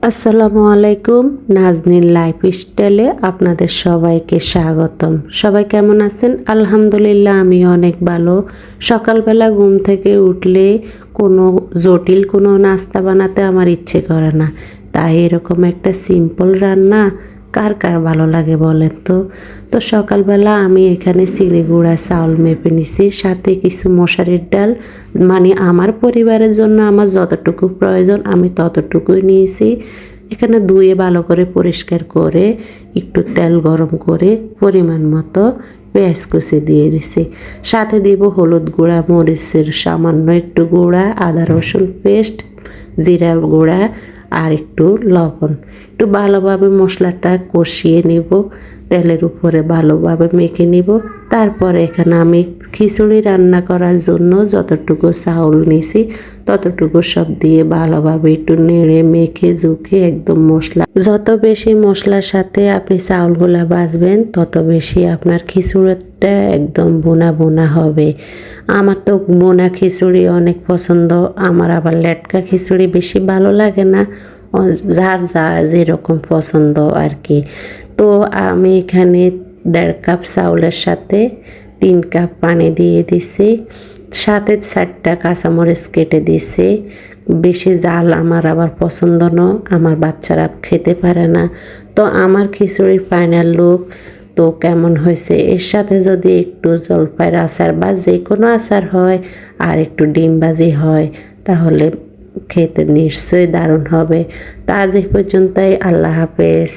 আসসালামু আলাইকুম। নাজনীন লাইফস্টাইলে আপনাদের সবাইকে স্বাগতম। সবাই কেমন আছেন? আলহামদুলিল্লাহ, আমি অনেক ভালো। সকালবেলা ঘুম থেকে উঠলে জটিল কোনো নাস্তা বানাতে আমার ইচ্ছে করে না, তাই এরকম একটা সিম্পল রান্না কার কার ভালো লাগে বলেন তো। সকালবেলা আমি এখানে চিনি গুঁড়া চাউল মেপে নিছি, সাথে কিছু মশারির ডাল, মানে আমার পরিবারের জন্য আমার যতটুকু প্রয়োজন আমি ততটুকুই নিয়েছি। এখানে ধুয়ে ভালো করে পরিষ্কার করে একটু তেল গরম করে পরিমাণ মতো পেঁয়াজ কুচি দিয়ে দিছি। সাথে দিব হলুদ গুঁড়া, মরিচের সামান্য একটু গুঁড়া, আদা রসুন পেস্ট, জিরা গুঁড়া আর একটু লবণ। একটু ভালোভাবে মশলাটা কষিয়ে নেব, তেলের উপরে ভালোভাবে মেখে নিব। তারপরে এখানে আমি খিচুড়ি রান্না করার জন্য যতটুকু চাউল নিয়েছি ততটুকু সব দিয়ে ভালোভাবে একটু নেড়ে মেখে ঝুঁকে একদম যত বেশি মশলার সাথে আপনি চাউলগুলা ভাজবেন তত বেশি আপনার খিচুড়িটা একদম বোনা বোনা হবে। আমার তো বোনা খিচুড়ি অনেক পছন্দ, আমার আবার লেটকা খিচুড়ি বেশি ভালো লাগে না, যার যা যেরকম পছন্দ আর কি। তো আমি এখানে 1.5 কাপ চাউলের সাথে 3 কাপ পানি দিয়ে দিছি, সাথে 4টা কাঁচামরিচ কেটে দিছি। বেশি জাল আমার আবার পছন্দ না, আমার বাচ্চারা খেতে পারে না। তো আমার খিচুড়ির ফাইনাল লুক তো কেমন হয়েছে, এর সাথে যদি একটু জলপাইয়ের আচার বা যে কোনো আচার হয় আর একটু ডিম ভাজি হয় তাহলে খেতে নিশ্চয়ই দারুণ হবে। তা আজ এই পর্যন্তই। আল্লাহ হাফেজ।